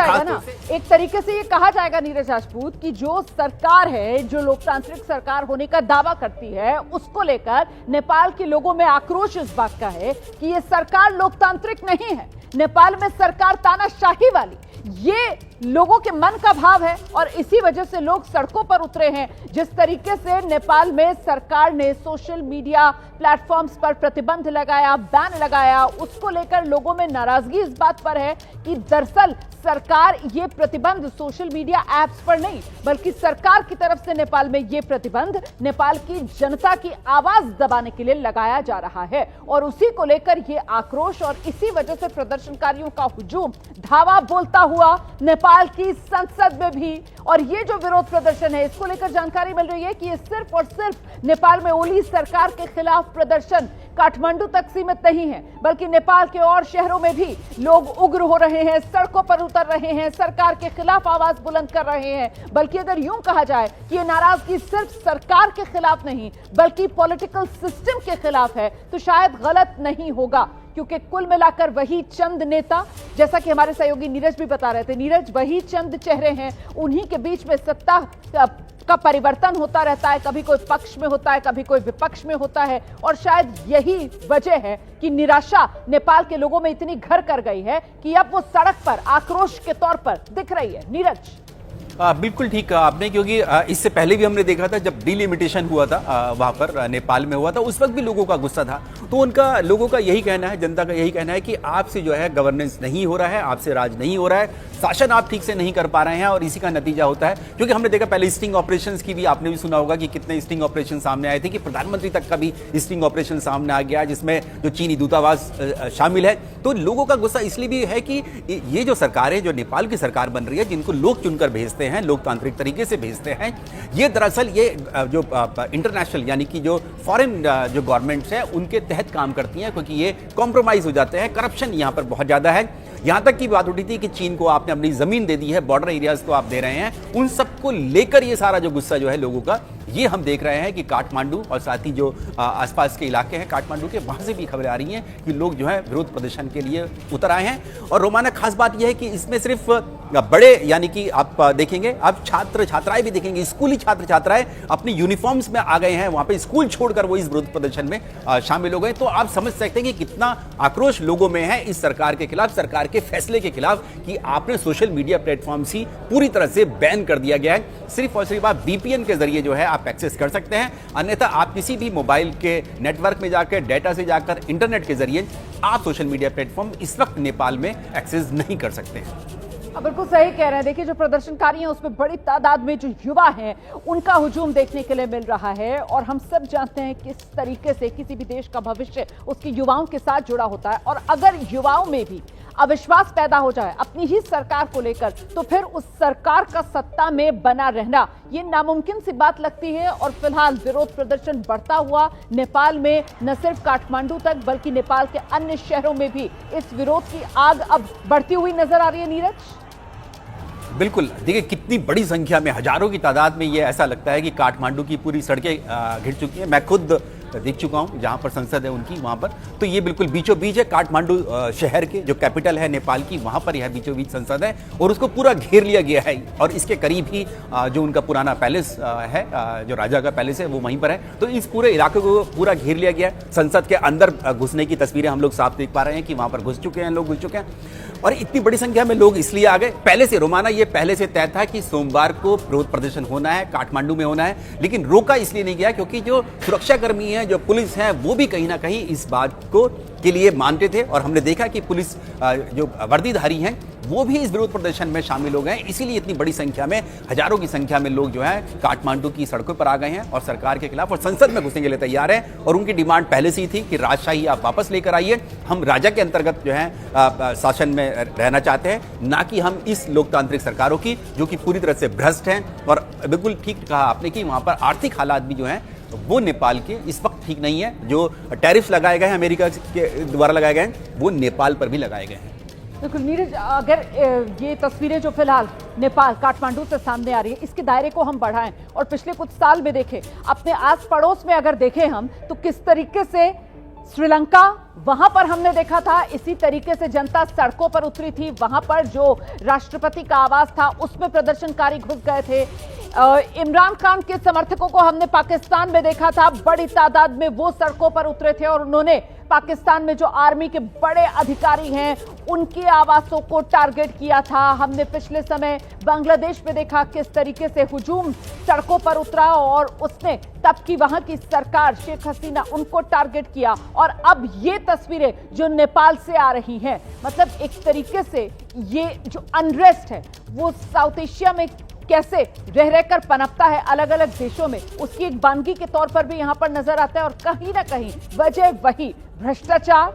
एक तरीके से ये कहा जाएगा नीरज राजपूत कि जो सरकार है, जो लोकतांत्रिक सरकार होने का दावा करती है, उसको लेकर नेपाल के लोगों में आक्रोश इस बात का है कि ये सरकार लोकतांत्रिक नहीं है, नेपाल में सरकार तानाशाही वाली, ये लोगों के मन का भाव है और इसी वजह से लोग सड़कों पर उतरे हैं। जिस तरीके से नेपाल में सरकार ने सोशल मीडिया प्लेटफॉर्म्स पर प्रतिबंध लगाया, बैन लगाया, उसको लेकर लोगों में नाराजगी इस बात पर है कि दरअसल सरकार ये प्रतिबंध सोशल मीडिया ऐप्स पर नहीं, बल्कि सरकार की तरफ से नेपाल में ये प्रतिबंध नेपाल की जनता की आवाज दबाने के लिए लगाया जा रहा है, और उसी को लेकर ये आक्रोश और इसी वजह से प्रदर्शनकारियों का हुजूम धावा बोलता हुआ नेपाल की संसद में भी। और ये जो विरोध प्रदर्शन है, इसको लेकर जानकारी मिल रही है कि ये सिर्फ और सिर्फ नेपाल में ओली सरकार के खिलाफ प्रदर्शन काठमांडू तक सीमित नहीं है, बल्कि नेपाल के और शहरों में भी लोग उग्र हो रहे हैं, सड़कों पर उतर रहे हैं, सरकार के खिलाफ आवाज बुलंद कर रहे हैं। बल्कि अगर यूं कहा जाए कि ये नाराजगी सिर्फ सरकार के खिलाफ नहीं, बल्कि पॉलिटिकल सिस्टम के खिलाफ है, तो शायद गलत नहीं होगा, क्योंकि कुल मिलाकर वही चंद नेता, जैसा कि हमारे सहयोगी नीरज भी बता रहे थे, नीरज, वही चंद चेहरे हैं, उन्हीं के बीच में सत्ता का परिवर्तन होता रहता है, कभी कोई पक्ष में होता है, कभी कोई विपक्ष में होता है, और शायद यही वजह है कि निराशा नेपाल के लोगों में इतनी घर कर गई है कि अब वो सड़क पर आक्रोश के तौर पर दिख रही है। नीरज, बिल्कुल ठीक कहा आपने, क्योंकि इससे पहले भी हमने देखा था जब डिलिमिटेशन हुआ था, वहाँ पर नेपाल में हुआ था, उस वक्त भी लोगों का गुस्सा था। तो लोगों का यही कहना है, जनता का यही कहना है कि आपसे जो है गवर्नेंस नहीं हो रहा है, आपसे राज नहीं हो रहा है, शासन आप ठीक से नहीं कर पा रहे हैं, और इसी का नतीजा होता है। क्योंकि हमने देखा पहले स्टिंग ऑपरेशंस की भी आपने भी सुना होगा कि कितने स्टिंग ऑपरेशन सामने आए थे, कि प्रधानमंत्री तक का भी स्टिंग ऑपरेशन सामने आ गया, जिसमें जो चीनी दूतावास शामिल है। तो लोगों का गुस्सा इसलिए भी है कि ये जो सरकार है, जो नेपाल की सरकार बन रही है, जिनको लोग चुनकर भेजते हैं, लोकतांत्रिक तरीके से भेजते हैं। ये दरअसल ये जो इंटरनेशनल यानी कि जो फॉरेन जो गवर्नमेंट्स हैं उनके तहत काम करती हैं, क्योंकि ये कॉम्प्रोमाइज हो जाते हैं। करप्शन यहाँ पर बहुत ज़्यादा है। यहाँ तक की बात उठी थी कि चीन को आपने अपनी ज़मीन दे दी है, बॉर्डर एरियाज को आप दे रहे हैं। उन सबको लेकर ये सारा जो गुस्सा जो है लोगों का, ये हम देख रहे हैं कि काठमांडू और साथ ही जो आसपास के इलाके हैं काठमांडू के, वहाँ से भी खबरें आ रही हैं कि लोग जो है विरोध प्रदर्शन के लिए उतर आए हैं। और रोमाना खास बात यह है कि इसमें सिर्फ बड़े यानी कि आप देखेंगे, आप छात्र छात्राएं भी देखेंगे, स्कूली छात्र छात्राएं अपनी यूनिफॉर्म्स में आ गए हैं, वहाँ पे स्कूल छोड़कर वो इस विरोध प्रदर्शन में शामिल हो गए। तो आप समझ सकते हैं कि कितना आक्रोश लोगों में है इस सरकार के खिलाफ, सरकार के फैसले के खिलाफ कि आपने सोशल मीडिया प्लेटफॉर्म्स ही पूरी तरह से बैन कर दिया गया है। सिर्फ और सिर्फ आप VPN के जरिए जो है आप एक्सेस कर सकते हैं, अन्यथा आप किसी भी मोबाइल के नेटवर्क में जाकर, डेटा से जाकर, इंटरनेट के जरिए आप सोशल मीडिया प्लेटफॉर्म इस वक्त नेपाल में एक्सेस नहीं कर सकते हैं। अब बिल्कुल सही कह रहे हैं। देखिए, जो प्रदर्शनकारी हैं उसमें बड़ी तादाद में जो युवा हैं उनका हुजूम देखने के लिए मिल रहा है। और हम सब जानते हैं किस तरीके से किसी भी देश का भविष्य उसके युवाओं के साथ जुड़ा होता है। और अगर युवाओं में भी अविश्वास पैदा हो जाए अपनी ही सरकार को लेकर, तो फिर उस सरकार का सत्ता में बना रहना ये नामुमकिन सी बात लगती है। और फिलहाल विरोध प्रदर्शन बढ़ता हुआ नेपाल में न सिर्फ काठमांडू तक बल्कि नेपाल के अन्य शहरों में भी इस विरोध की आग अब बढ़ती हुई नजर आ रही है। नीरज, बिल्कुल, देखिए कितनी बड़ी संख्या में, हजारों की तादाद में ये ऐसा लगता है कि काठमांडू की पूरी सड़कें घिर चुकी हैं। मैं खुद देख चुका हूं जहां पर संसद है उनकी, वहां पर तो ये बिल्कुल बीचों बीच है। काठमांडू शहर के जो कैपिटल है नेपाल की, वहां पर यह बीचों बीच संसद है और उसको पूरा घेर लिया गया है। और इसके करीब ही जो उनका पुराना पैलेस है, जो राजा का पैलेस है, वो वहीं पर है। तो इस पूरे इलाके को पूरा घेर लिया गया है। संसद के अंदर घुसने की तस्वीरें हम लोग साफ देख पा रहे हैं कि वहां पर घुस चुके हैं लोग, घुस चुके हैं। और इतनी बड़ी संख्या में लोग इसलिए आ गए, पहले से रोमाना ये पहले से तय था कि सोमवार को विरोध प्रदर्शन होना है, काठमांडू में होना है। लेकिन रोका इसलिए नहीं गया क्योंकि जो सुरक्षाकर्मी हैं, जो पुलिस है, वो भी कहीं ना कहीं इस बात को के लिए मानते थे। और हमने देखा कि पुलिस जो वर्दीधारी हैं वो भी इस विरोध प्रदर्शन में शामिल हो गए। इसीलिए इतनी बड़ी संख्या में, हजारों की संख्या में लोग जो है काठमांडू की सड़कों पर आ गए हैं और सरकार के खिलाफ और संसद में घुसने के लिए तैयार हैं। और उनकी डिमांड पहले से ही थी कि राजशाही आप वापस लेकर आइए, हम राजा के अंतर्गत जो है शासन में रहना चाहते हैं, ना कि हम इस लोकतांत्रिक सरकारों की जो कि पूरी तरह से भ्रष्ट हैं। और बिल्कुल ठीक कहा आपने कि वहां पर आर्थिक हालात भी जो हैं वो नेपाल के इस वक्त ठीक नहीं है। जो टैरिफ लगाए गए हैं अमेरिका के द्वारा लगाए गए हैं, वो नेपाल पर भी लगाए गए हैं। बिल्कुल नीरज, अगर ये तस्वीरें जो फिलहाल नेपाल काठमांडू से सामने आ रही है, इसके दायरे को हम बढ़ाएं और पिछले कुछ साल में देखें, अपने आस पड़ोस में अगर देखें हम, तो किस तरीके से श्रीलंका, वहां पर हमने देखा था इसी तरीके से जनता सड़कों पर उतरी थी। वहां पर जो राष्ट्रपति का आवास था उसमें प्रदर्शनकारी घुस गए थे। इमरान खान के समर्थकों को हमने पाकिस्तान में देखा था, बड़ी तादाद में वो सड़कों पर उतरे थे और उन्होंने पाकिस्तान में जो आर्मी के बड़े अधिकारी हैं उनके आवासों को टारगेट किया था। हमने पिछले समय बांग्लादेश में देखा किस तरीके से हुजूम सड़कों पर उतरा और उसने तब की वहां की सरकार शेख हसीना उनको टारगेट किया। और अब ये तस्वीरें जो नेपाल से आ रही हैं, मतलब एक तरीके से ये जो अनरेस्ट है वो साउथ एशिया में कैसे रह रहकर पनपता है अलग अलग देशों में, उसकी एक बानगी के तौर पर भी यहां पर नजर आता है। और कहीं ना कहीं वजह वही भ्रष्टाचार,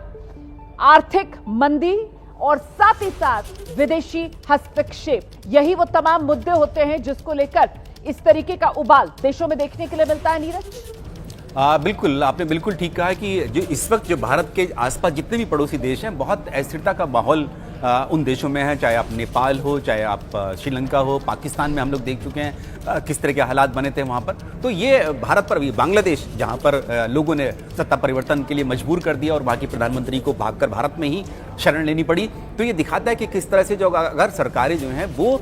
आर्थिक मंदी और साथ ही साथ विदेशी हस्तक्षेप, यही वो तमाम मुद्दे होते हैं जिसको लेकर इस तरीके का उबाल देशों में देखने के लिए मिलता है। नीरज, बिल्कुल, आपने बिल्कुल ठीक कहा कि जो इस वक्त जो भारत के आसपास जितने भी पड़ोसी देश हैं, बहुत अस्थिरता का माहौल उन देशों में है, चाहे आप नेपाल हो, चाहे आप श्रीलंका हो, पाकिस्तान में हम लोग देख चुके हैं किस तरह के हालात बने थे वहाँ पर। तो ये भारत पर भी, बांग्लादेश जहाँ पर लोगों ने सत्ता परिवर्तन के लिए मजबूर कर दिया और वहाँ की प्रधानमंत्री को भागकर भारत में ही शरण लेनी पड़ी, तो ये दिखाता है कि किस तरह से जो अगर सरकारें जो हैं वो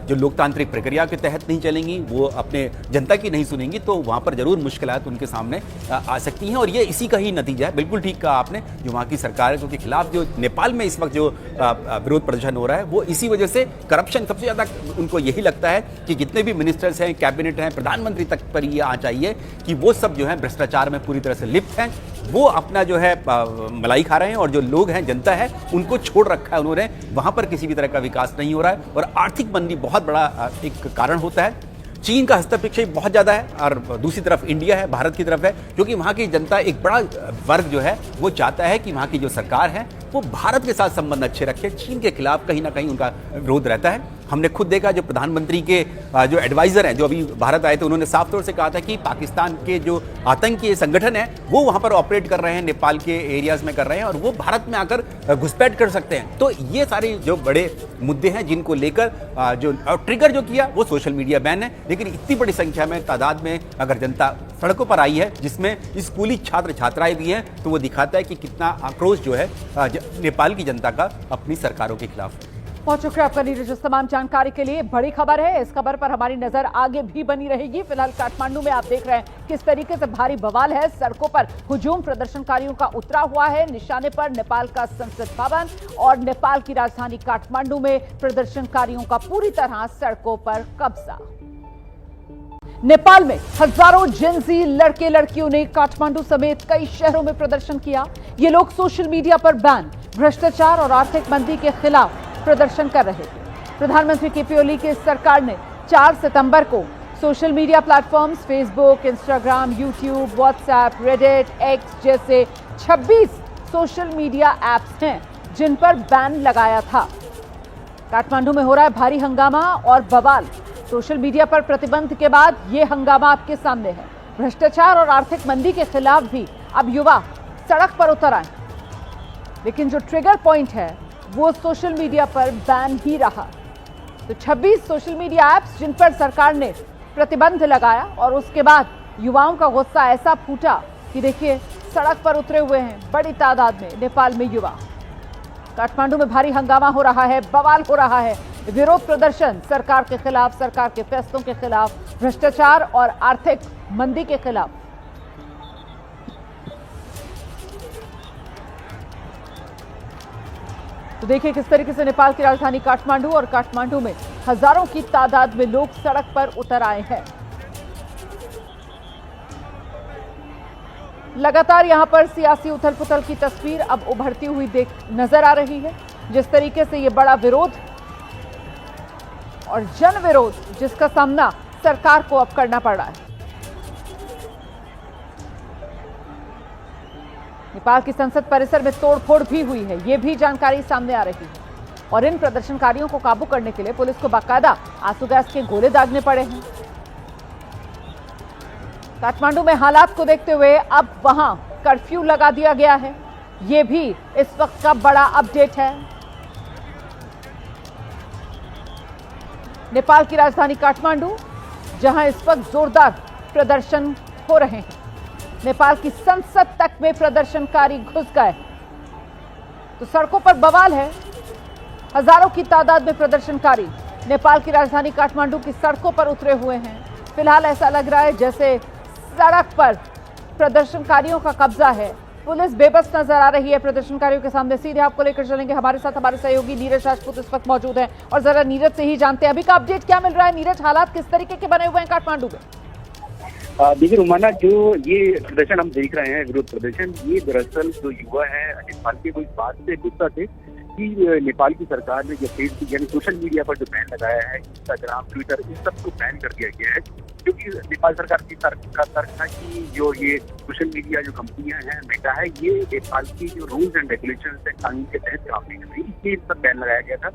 जो लोकतांत्रिक प्रक्रिया के तहत नहीं चलेंगी, वो अपने जनता की नहीं सुनेंगी, तो वहाँ पर जरूर मुश्किलात उनके सामने आ सकती हैं। और ये इसी का ही नतीजा है। बिल्कुल ठीक कहा आपने, जो वहाँ की सरकार के खिलाफ जो नेपाल में इस वक्त जो विरोध प्रदर्शन हो रहा है वो इसी वजह से, करप्शन सबसे ज्यादा उनको यही लगता है कि जितने भी मिनिस्टर्स हैं, कैबिनेट हैं, प्रधानमंत्री तक पर ये आ चाहिए कि वो सब जो है भ्रष्टाचार में पूरी तरह से लिप्त हैं, वो अपना जो है मलाई खा रहे हैं और जो लोग हैं, जनता है, उनको छोड़ रखा है उन्होंने। वहां पर किसी भी तरह का विकास नहीं हो रहा है और आर्थिक मंदी बहुत बड़ा एक कारण होता है। चीन का हस्तक्षेप बहुत ज़्यादा है और दूसरी तरफ इंडिया है, भारत की तरफ है, क्योंकि वहाँ की जनता, एक बड़ा वर्ग जो है वो चाहता है कि वहाँ की जो सरकार है वो भारत के साथ संबंध अच्छे रखें। चीन के खिलाफ कहीं ना कहीं उनका विरोध रहता है। हमने खुद देखा, जो प्रधानमंत्री के जो एडवाइजर हैं, जो अभी भारत आए थे, उन्होंने साफ तौर से कहा था कि पाकिस्तान के जो आतंकी संगठन है वो वहां पर ऑपरेट कर रहे हैं, नेपाल के एरियाज में कर रहे हैं, और वो भारत में आकर घुसपैठ कर सकते हैं। तो ये सारे जो बड़े मुद्दे हैं जिनको लेकर जो ट्रिगर जो किया वो सोशल मीडिया बैन है। लेकिन इतनी बड़ी संख्या में, तादाद में अगर जनता सड़कों पर आई है, जिसमें स्कूली छात्र छात्राएं भी हैं, तो वो दिखाता है कि कितना आक्रोश जो है नेपाल की जनता का अपनी सरकारों के खिलाफ। पहुंच चुके आपका नीरज। इस तमाम जानकारी के लिए बड़ी खबर है, इस खबर पर हमारी नजर आगे भी बनी रहेगी। फिलहाल काठमांडू में आप देख रहे हैं किस तरीके से भारी बवाल है, सड़कों पर हुजूम प्रदर्शनकारियों का उतरा हुआ है। निशाने पर नेपाल का संसद भवन और नेपाल की राजधानी काठमांडू में प्रदर्शनकारियों का पूरी तरह सड़कों पर कब्जा। नेपाल में हजारों जेनजी लड़के लड़कियों ने काठमांडू समेत कई शहरों में प्रदर्शन किया। ये लोग सोशल मीडिया पर बैन, भ्रष्टाचार और आर्थिक मंदी के खिलाफ प्रदर्शन कर रहे थे। प्रधानमंत्री केपी ओली की सरकार ने 4 सितंबर को social media platforms Facebook, Instagram, YouTube, WhatsApp, Reddit, x जैसे 26 सोशल मीडिया ऐप्स हैं जिन पर बैन लगाया था। काठमांडू में हो रहा है भारी हंगामा और बवाल। सोशल मीडिया पर प्रतिबंध के बाद ये हंगामा आपके सामने है। भ्रष्टाचार और आर्थिक मंदी के खिलाफ भी अब युवा सड़क पर उतर आए, लेकिन जो ट्रिगर पॉइंट है वो सोशल मीडिया पर बैन ही रहा। तो 26 सोशल मीडिया ऐप्स जिन पर सरकार ने प्रतिबंध लगाया, और उसके बाद युवाओं का गुस्सा ऐसा फूटा कि देखिए सड़क पर उतरे हुए हैं बड़ी तादाद में नेपाल में युवा। काठमांडू में भारी हंगामा हो रहा है, बवाल हो रहा है, विरोध प्रदर्शन सरकार के खिलाफ, सरकार के फैसलों के खिलाफ, भ्रष्टाचार और आर्थिक मंदी के खिलाफ। तो देखिए किस तरीके से नेपाल की राजधानी काठमांडू और काठमांडू में हजारों की तादाद में लोग सड़क पर उतर आए हैं। लगातार यहां पर सियासी उथल पुथल की तस्वीर अब उभरती हुई नजर आ रही है। जिस तरीके से ये बड़ा विरोध और जन विरोध जिसका सामना सरकार को अब करना पड़ रहा है। नेपाल की संसद परिसर में तोड़फोड़ भी हुई है, ये भी जानकारी सामने आ रही है। और इन प्रदर्शनकारियों को काबू करने के लिए पुलिस को बाकायदा आंसू गैस के गोले दागने पड़े हैं। काठमांडू में हालात को देखते हुए अब वहां कर्फ्यू लगा दिया गया है, ये भी इस वक्त का बड़ा अपडेट है। नेपाल की राजधानी काठमांडू, जहां इस वक्त जोरदार प्रदर्शन हो रहे हैं। नेपाल की संसद तक में प्रदर्शनकारी घुस गए, तो सड़कों पर बवाल है। हजारों की तादाद में प्रदर्शनकारी नेपाल की राजधानी काठमांडू की सड़कों पर उतरे हुए हैं। फिलहाल ऐसा लग रहा है जैसे सड़क पर प्रदर्शनकारियों का कब्जा है। पुलिस बेबस नजर आ रही है प्रदर्शनकारियों के सामने। सीधे आपको लेकर चलेंगे, हमारे साथ हमारे सहयोगी नीरज राजपूत इस वक्त मौजूद हैं, और जरा नीरज से ही जानते हैं अभी का अपडेट क्या मिल रहा है। नीरज, हालात किस तरीके के बने हुए हैं काठमांडू में? देखिए रुमाना, जो ये प्रदर्शन हम देख रहे हैं, विरोध प्रदर्शन, ये दरअसल जो युवा है नेपाल के, वो इस बात से गुस्सा थे कि नेपाल की सरकार ने जो फेसबुक यानी सोशल मीडिया पर जो बैन लगाया है, इंस्टाग्राम, ट्विटर, इन सबको बैन कर दिया गया है। क्योंकि नेपाल सरकार की तर्क था कि जो ये सोशल मीडिया जो कंपनियां हैं, मेटा है, ये नेपाल की जो रूल्स एंड रेगुलेशन है, कानून के तहत काम नहीं कर रही, इसलिए इन पर बैन लगाया गया था।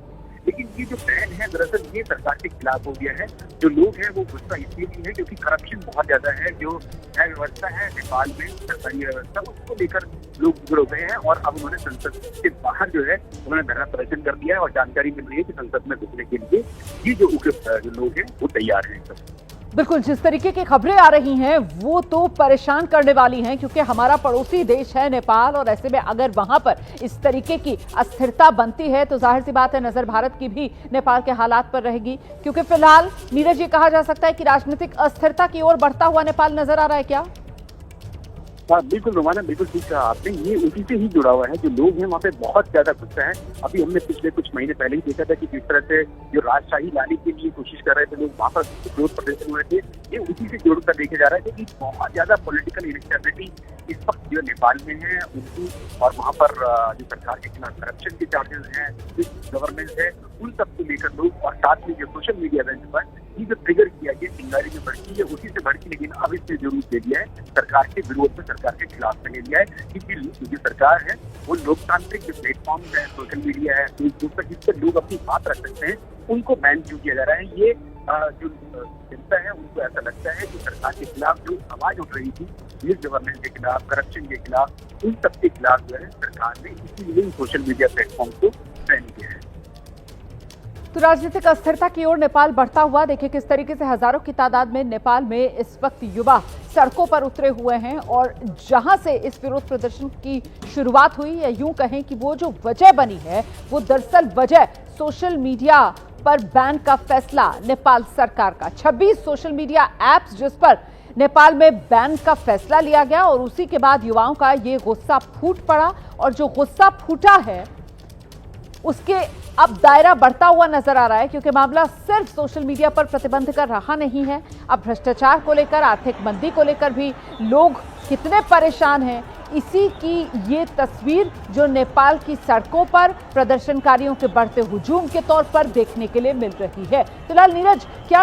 लेकिन ये जो बैन है दरअसल ये सरकार के खिलाफ हो गया है। जो लोग हैं वो गुस्सा इसलिए भी है क्योंकि करप्शन बहुत ज्यादा है। जो न्याय व्यवस्था है नेपाल में, सरकारी व्यवस्था, उसको लेकर लोग जुड़ गए हैं, और अब उन्होंने संसद के बाहर जो है उन्होंने धरना प्रदर्शन कर दिया है। और जानकारी मिल रही है कि संसद में घुसने के लिए ये जो जो लोग हैं वो तैयार हैं। बिल्कुल, जिस तरीके की खबरें आ रही हैं वो तो परेशान करने वाली हैं, क्योंकि हमारा पड़ोसी देश है नेपाल, और ऐसे में अगर वहां पर इस तरीके की अस्थिरता बनती है तो जाहिर सी बात है नजर भारत की भी नेपाल के हालात पर रहेगी। क्योंकि फिलहाल नीरज, ये कहा जा सकता है कि राजनीतिक अस्थिरता की ओर बढ़ता हुआ नेपाल नजर आ रहा है क्या? हाँ बिल्कुल रोमाना, बिल्कुल ठीक कहा आपने। ये उसी से ही जुड़ा हुआ है। जो लोग हैं वहाँ पे बहुत ज्यादा गुस्सा है। अभी हमने पिछले कुछ महीने पहले ही देखा था कि किस तरह से जो राजशाही लाने के लिए कोशिश कर रहे थे लोग, वहाँ पर विरोध प्रदर्शन हुए थे। ये उसी से जोड़कर देखे जा रहा है क्योंकि बहुत ज्यादा पॉलिटिकल इनस्टेबिलिटी इस वक्त जो नेपाल में है उनकी, और वहाँ पर जो सरकार के खिलाफ करप्शन के चार्जेस हैं, गवर्नेंस है, उन सबको लेकर लोग, और साथ में जो सोशल मीडिया पर ये जो ट्रिगर किया, ये चिंगारी जो भड़की है उसी से भड़की, लेकिन अब इसने जो रूप ले लिया है सरकार के विरोध में, सरकार के खिलाफ में ले लिया है। क्योंकि जो सरकार है वो लोकतांत्रिक जो प्लेटफॉर्म है, सोशल मीडिया है, फेसबुक पर जिस पर लोग अपनी बात रख सकते हैं, उनको बैन क्यों किया जा रहा है। ये जो जनता है उनको ऐसा लगता है कि सरकार के खिलाफ जो आवाज उठ रही थी, मिस गवर्नेंस के खिलाफ, करप्शन के खिलाफ, उन सब के खिलाफ जो है सरकार ने इसीलिए सोशल मीडिया प्लेटफॉर्म को बैन किया है। तो राजनीतिक अस्थिरता की ओर नेपाल बढ़ता हुआ, देखिए किस तरीके से हजारों की तादाद में नेपाल में इस वक्त युवा सड़कों पर उतरे हुए हैं। और जहां से इस विरोध प्रदर्शन की शुरुआत हुई, या यूं कहें कि वो जो वजह बनी है, वो दरअसल वजह सोशल मीडिया पर बैन का फैसला नेपाल सरकार का। 26 सोशल मीडिया ऐप्स जिस पर नेपाल में बैन का फैसला लिया गया, और उसी के बाद युवाओं का ये गुस्सा फूट पड़ा। और जो गुस्सा फूटा है उसके अब दायरा बढ़ता हुआ नजर आ रहा है, क्योंकि मामला सिर्फ सोशल मीडिया पर प्रतिबंध का रहा नहीं है। अब भ्रष्टाचार को लेकर, आर्थिक मंदी को लेकर भी लोग कितने परेशान हैं, इसी की ये तस्वीर जो नेपाल की सड़कों पर प्रदर्शनकारियों के बढ़ते हुजूम के तौर पर देखने के लिए मिल रही है। फिलहाल नीरज, क्या